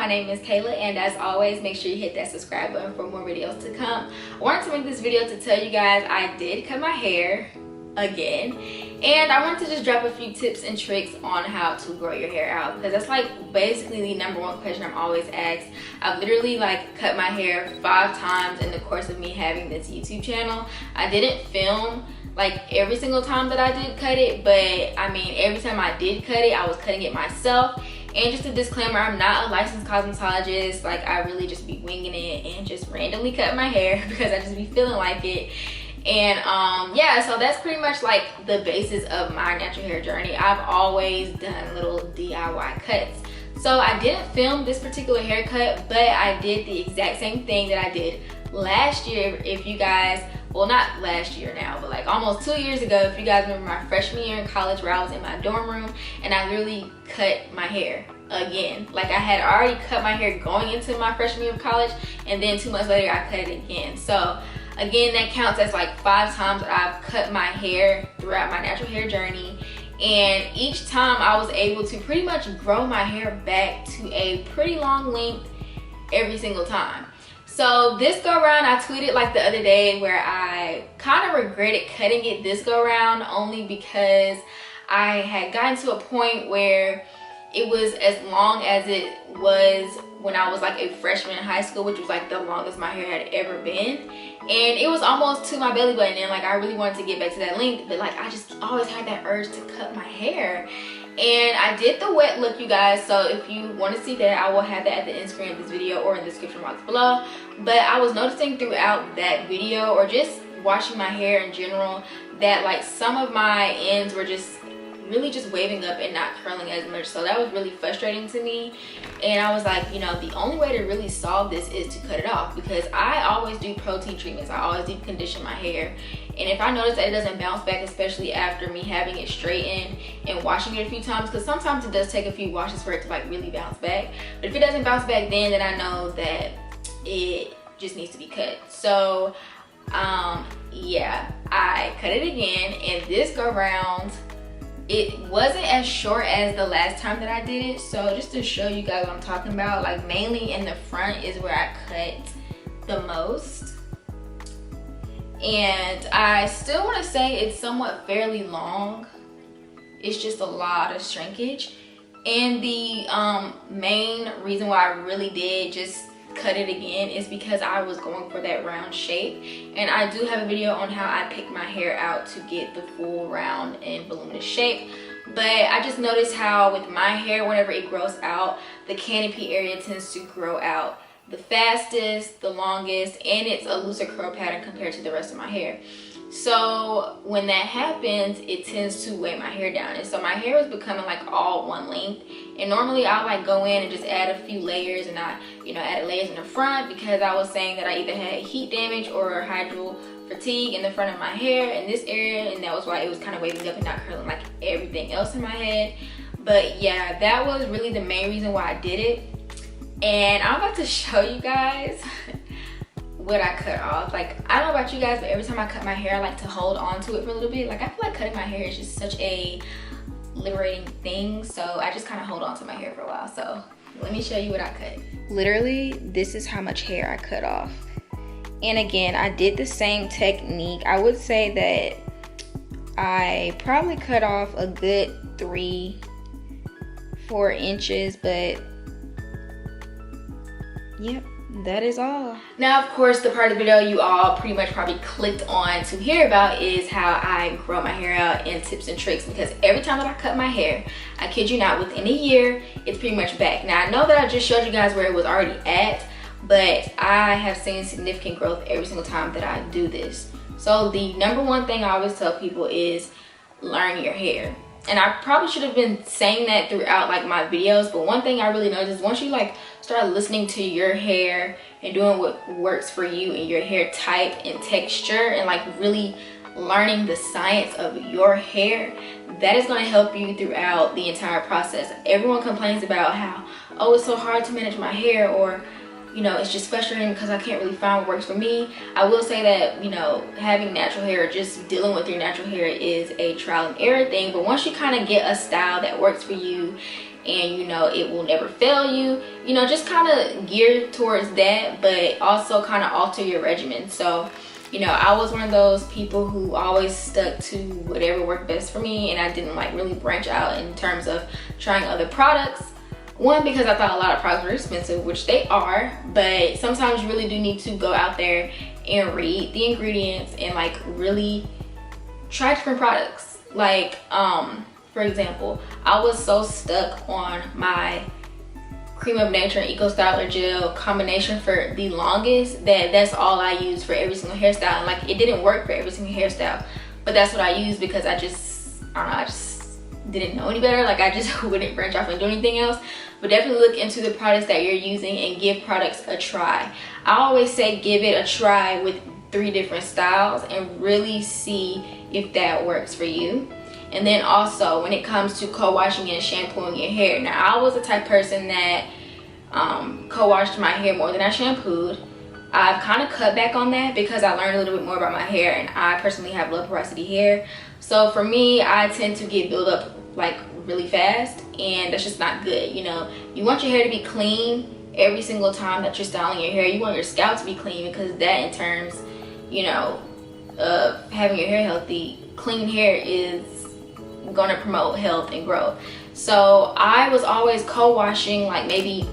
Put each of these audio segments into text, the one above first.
my name is Kayla, and as always, make sure you hit that subscribe button for more videos to come. I wanted to make this video to tell you guys I did cut my hair again, and I wanted to just drop a few tips and tricks on how to grow your hair out, because that's like basically the #1 question I'm always asked. I've literally like cut my hair 5 times in the course of me having this YouTube channel. I didn't film like every single time that I did cut it, but I mean every time I did cut it, I was cutting it myself. And just a disclaimer, I'm not a licensed cosmetologist. Like, I really just be winging it and just randomly cut my hair because I just be feeling like it. And yeah, so that's pretty much like the basis of my natural hair journey. I've always done little DIY cuts. So I didn't film this particular haircut, but I did the exact same thing that I did last year. If you guys, well, not last year now, but like almost 2 years ago, if you guys remember my freshman year in college where I was in my dorm room and I literally cut my hair again. Like, I had already cut my hair going into my freshman year of college, and then 2 months later I cut it again. So again, that counts as like 5 times that I've cut my hair throughout my natural hair journey. And each time I was able to pretty much grow my hair back to a pretty long length every single time. So this go around, I tweeted like the other day where I kind of regretted cutting it this go around, only because I had gotten to a point where it was as long as it was when I was like a freshman in high school, which was like the longest my hair had ever been. And it was almost to my belly button, and like I really wanted to get back to that length, but like I just always had that urge to cut my hair. And I did the wet look, you guys, so if you want to see that, I will have that at the end screen of this video or in the description box below. But I was noticing throughout that video, or just washing my hair in general, that like some of my ends were just really just waving up and not curling as much. So that was really frustrating to me, and I was like, you know, the only way to really solve this is to cut it off, because I always do protein treatments. I always deep condition my hair, and if I notice that it doesn't bounce back, especially after me having it straightened and washing it a few times, because sometimes it does take a few washes for it to like really bounce back, but if it doesn't bounce back then I know that it just needs to be cut. So yeah, I cut it again, and this go round it wasn't as short as the last time that I did it. So just to show you guys what I'm talking about, like mainly in the front is where I cut the most, and I still want to say it's somewhat fairly long. It's just a lot of shrinkage, and the main reason why I really did just cut it again is because I was going for that round shape, and I do have a video on how I pick my hair out to get the full round and voluminous shape. But I just noticed how with my hair, whenever it grows out, the canopy area tends to grow out the fastest, the longest, and it's a looser curl pattern compared to the rest of my hair. So when that happens, it tends to weigh my hair down, and so my hair was becoming like all one length. And normally I like go in and just add a few layers, and I, you know, added layers in the front because I was saying that I either had heat damage or hydro fatigue in the front of my hair in this area, and that was why it was kind of waving up and not curling like everything else in my head. But yeah, that was really the main reason why I did it. And I'm about to show you guys what I cut off. Like, I don't know about you guys, but every time I cut my hair, I like to hold on to it for a little bit. Like, I feel like cutting my hair is just such a liberating thing, so I just kind of hold on to my hair for a while. So let me show you what I cut. Literally, this is how much hair I cut off. And again, I did the same technique. I would say that I probably cut off a good 3-4 inches, but yep, that is all. Now, of course, the part of the video you all pretty much probably clicked on to hear about is how I grow my hair out and tips and tricks, because every time that I cut my hair, I kid you not, within a year, it's pretty much back. Now, I know that I just showed you guys where it was already at, but I have seen significant growth every single time that I do this. So the #1 thing I always tell people is learn your hair. And I probably should have been saying that throughout like my videos, but one thing I really noticed is once you like start listening to your hair and doing what works for you and your hair type and texture, and like really learning the science of your hair, that is going to help you throughout the entire process. Everyone complains about how, oh, it's so hard to manage my hair, or you know, it's just frustrating because I can't really find what works for me. I will say that, you know, having natural hair, just dealing with your natural hair is a trial and error thing, but once you kind of get a style that works for you and you know it will never fail you, you know, just kind of geared towards that, but also kind of alter your regimen. So you know, I was one of those people who always stuck to whatever worked best for me, and I didn't like really branch out in terms of trying other products. One, because I thought a lot of products were expensive, which they are, but sometimes you really do need to go out there and read the ingredients and like really try different products. Like for example, I was so stuck on my Cream of Nature and Eco Styler Gel combination for the longest that's all I used for every single hairstyle, and like it didn't work for every single hairstyle, but that's what I used because I just didn't know any better. Like I just wouldn't branch off and do anything else. But definitely look into the products that you're using and give products a try. I always say give it a try with 3 different styles and really see if that works for you. And then also when it comes to co-washing and shampooing your hair, now I was the type of person that co-washed my hair more than I shampooed. I've kind of cut back on that because I learned a little bit more about my hair, and I personally have low porosity hair. So for me, I tend to get built up like really fast, and that's just not good. You know, you want your hair to be clean every single time that you're styling your hair. You want your scalp to be clean, because that in terms, you know, of having your hair healthy, clean hair is going to promote health and growth. So I was always co-washing like maybe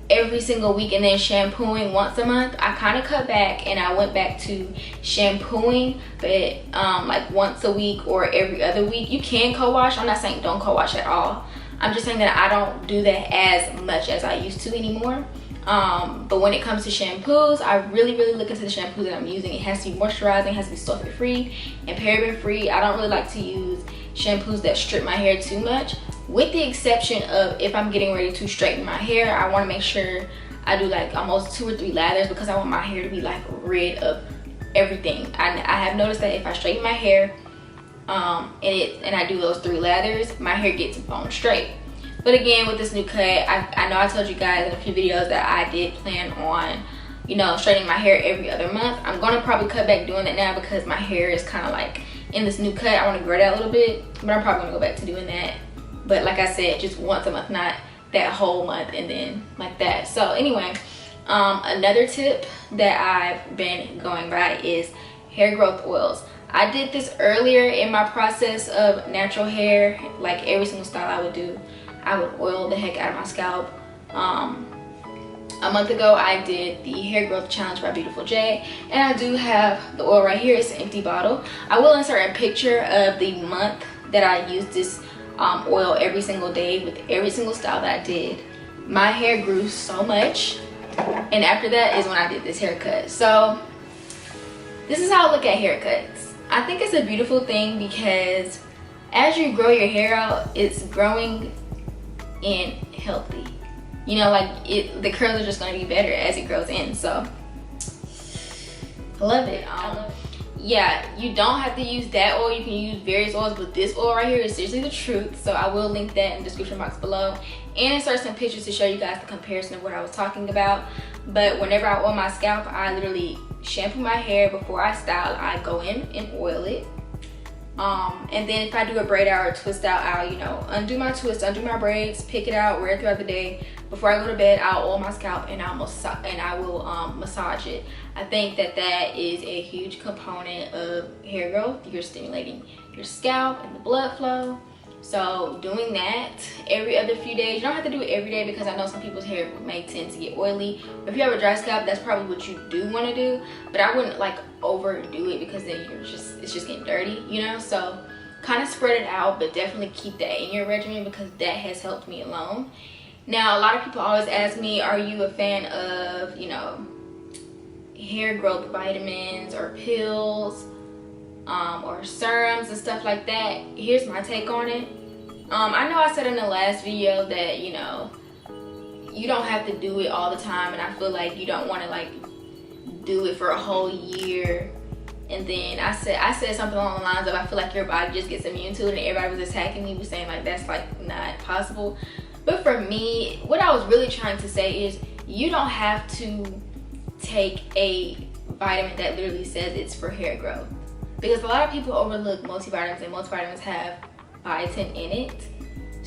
every single week and then shampooing once a month. I kind of cut back and I went back to shampooing, but like once a week or every other week. You can co-wash. I'm not saying don't co-wash at all. I'm just saying that I don't do that as much as I used to anymore. But when it comes to shampoos, I really look into the shampoo that I'm using. It has to be moisturizing, it has to be sulfate free and paraben free. I don't really like to use shampoos that strip my hair too much, with the exception of if I'm getting ready to straighten my hair. I want to make sure I do like almost 2 or 3 lathers, because I want my hair to be like rid of everything. I have noticed that if I straighten my hair and I do those 3 lathers, my hair gets bone straight. But again, with this new cut, I know I told you guys in a few videos that I did plan on, you know, straightening my hair every other month. I'm gonna probably cut back doing that now because my hair is kind of like in this new cut. I want to grow that a little bit, but I'm probably gonna go back to doing that. But like I said, just once a month, not that whole month and then like that. So anyway, another tip that I've been going by is hair growth oils. I did this earlier in my process of natural hair. Like every single style I would do, I would oil the heck out of my scalp. A month ago I did the hair growth challenge by Beautiful J, and I do have the oil right here. It's an empty bottle. I will insert a picture of the month that I used this oil every single day with every single style that I did. My hair grew so much, and after that is when I did this haircut. So this is how I look at haircuts. I think it's a beautiful thing because as you grow your hair out, it's growing in healthy. You know, like the curls are just going to be better as it grows in. So I love it. Yeah, you don't have to use that oil. You can use various oils, but this oil right here is seriously the truth. So I will link that in the description box below and insert some pictures to show you guys the comparison of what I was talking about. But whenever I oil my scalp, I literally shampoo my hair before I style. I go in and oil it. And then if I do a braid out or twist out, I'll, you know, undo my twist, undo my braids, pick it out, wear it throughout the day. Before I go to bed, I'll oil my scalp and I will massage it. I think that that is a huge component of hair growth. You're stimulating your scalp and the blood flow. So doing that every other few days, you don't have to do it every day because I know some people's hair may tend to get oily. If you have a dry scalp, that's probably what you do want to do, but I wouldn't like overdo it because then it's just getting dirty, you know. So kind of spread it out, but definitely keep that in your regimen because that has helped me alone. Now a lot of people always ask me, are you a fan of, you know, hair growth vitamins or pills or serums and stuff like that? Here's my take on it. I know I said in the last video that, you know, you don't have to do it all the time, and I feel like you don't want to like do it for a whole year. And then I said something along the lines of, I feel like your body just gets immune to it, and everybody was attacking me, was saying like that's like not possible. But for me, what I was really trying to say is you don't have to take a vitamin that literally says it's for hair growth, because a lot of people overlook multivitamins, and multivitamins have biotin in it.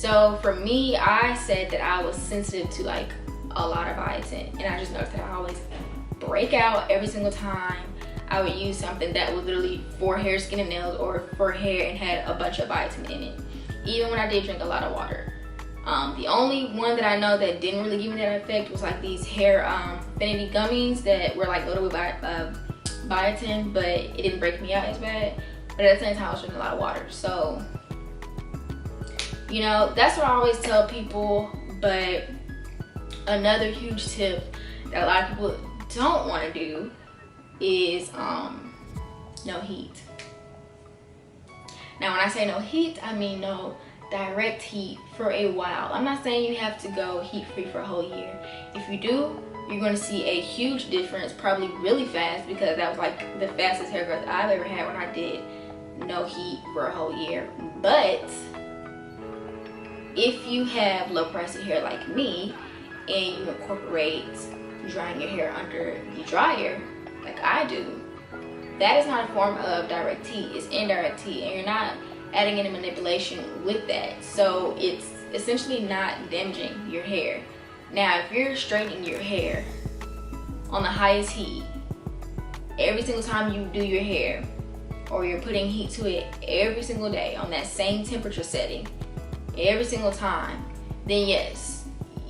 So for me, I said that I was sensitive to like a lot of biotin, and I just noticed that I always break out every single time I would use something that was literally for hair, skin, and nails, or for hair and had a bunch of biotin in it, even when I did drink a lot of water. The only one that I know that didn't really give me that effect was like these hair Affinity gummies that were like loaded with biotin, but it didn't break me out as bad. But at the same time, I was drinking a lot of water. So, you know, that's what I always tell people. But another huge tip that a lot of people don't want to do is no heat. Now, when I say no heat, I mean no direct heat for a while. I'm not saying you have to go heat free for a whole year. If you do, you're going to see a huge difference, probably really fast, because that was like the fastest hair growth I've ever had when I did no heat for a whole year. But if you have low priced hair like me and you incorporate drying your hair under the dryer like I do, that is not a form of direct heat. It's indirect heat, and you're not adding any manipulation with that, so it's essentially not damaging your hair. Now, if you're straightening your hair on the highest heat every single time you do your hair, or you're putting heat to it every single day on that same temperature setting every single time, then yes,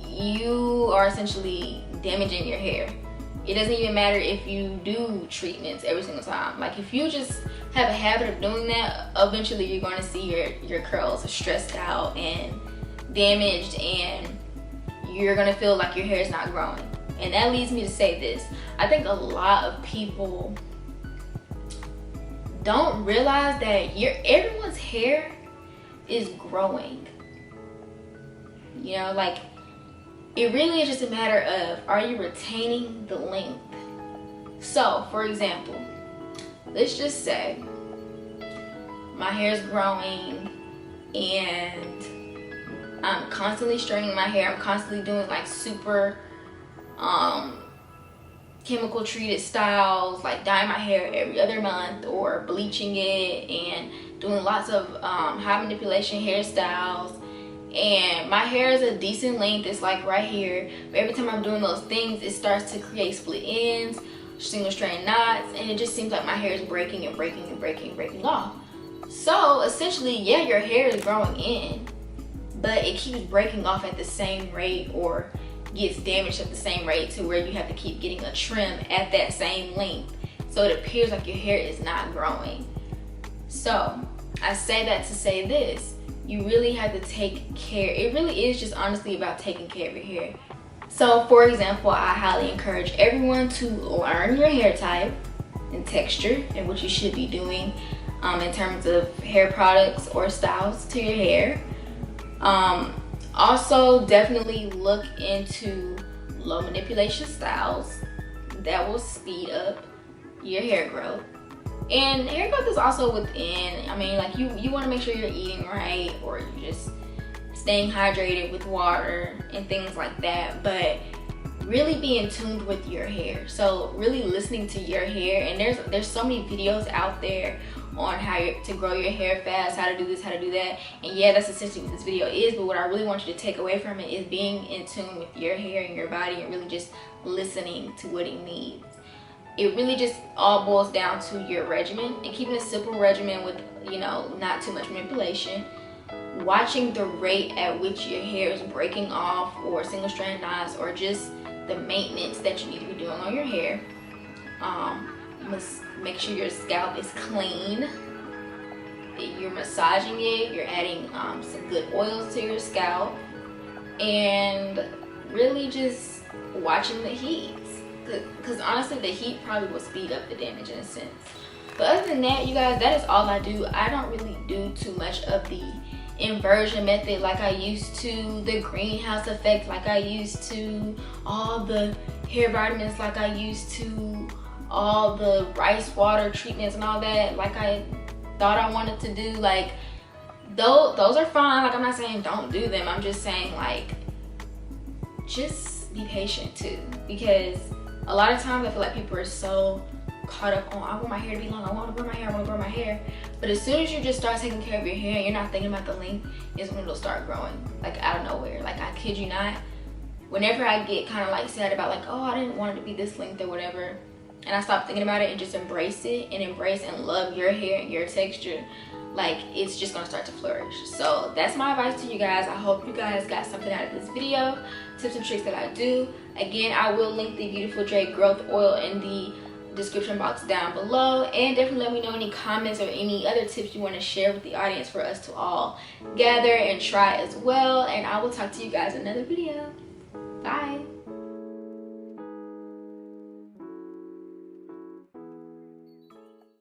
you are essentially damaging your hair. It doesn't even matter if you do treatments every single time. Like, if you just have a habit of doing that, eventually you're going to see your curls stressed out and damaged, and you're going to feel like your hair is not growing. And that leads me to say this. I think a lot of people don't realize that everyone's hair is growing. You know, like, it really is just a matter of, are you retaining the length? So, for example, let's just say my hair is growing and I'm constantly straightening my hair. I'm constantly doing like super chemical treated styles, like dyeing my hair every other month or bleaching it and doing lots of high manipulation hairstyles. And my hair is a decent length, it's like right here, but every time I'm doing those things, it starts to create split ends, single strand knots, and it just seems like my hair is breaking and breaking and breaking and breaking off. So essentially, yeah, your hair is growing in, but it keeps breaking off at the same rate, or gets damaged at the same rate, to where you have to keep getting a trim at that same length, so it appears like your hair is not growing. So I say that to say this: you really have to take care. It really is just honestly about taking care of your hair. So for example, I highly encourage everyone to learn your hair type and texture and what you should be doing in terms of hair products or styles to your hair. Also, definitely look into low manipulation styles that will speed up your hair growth. And hair growth is also within, I mean, like, you want to make sure you're eating right, or you're just staying hydrated with water and things like that, but really being tuned with your hair. So really listening to your hair, and there's so many videos out there on how to grow your hair fast, how to do this, how to do that, and yeah, that's essentially what this video is. But what I really want you to take away from it is being in tune with your hair and your body, and really just listening to what it needs. It really just all boils down to your regimen, and keeping a simple regimen with, you know, not too much manipulation. Watching the rate at which your hair is breaking off, or single strand knots, or just the maintenance that you need to be doing on your hair. You must make sure your scalp is clean. You're massaging it, you're adding some good oils to your scalp, and really just watching the heat. Because honestly, the heat probably will speed up the damage in a sense. But other than that, you guys, that is all I do. I don't really do too much of the inversion method like I used to, the greenhouse effect like I used to, all the hair vitamins like I used to, all the rice water treatments and all that like I thought I wanted to do. Like, those are fine. Like, I'm not saying don't do them. I'm just saying, like, just be patient too, because a lot of times I feel like people are so caught up on, I want my hair to be long, I want to grow my hair, I want to grow my hair. But as soon as you just start taking care of your hair and you're not thinking about the length, is when it'll start growing, like out of nowhere. Like, I kid you not, whenever I get kind of like sad about like, oh, I didn't want it to be this length or whatever, and I stop thinking about it and just embrace it and embrace and love your hair and your texture, like, it's just gonna start to flourish. So that's my advice to you guys. I hope you guys got something out of this video, tips and tricks that I do. Again, I will link the Beautiful Dre growth oil in the description box down below, and definitely let me know any comments or any other tips you want to share with the audience for us to all gather and try as well. And I will talk to you guys in another video. Bye.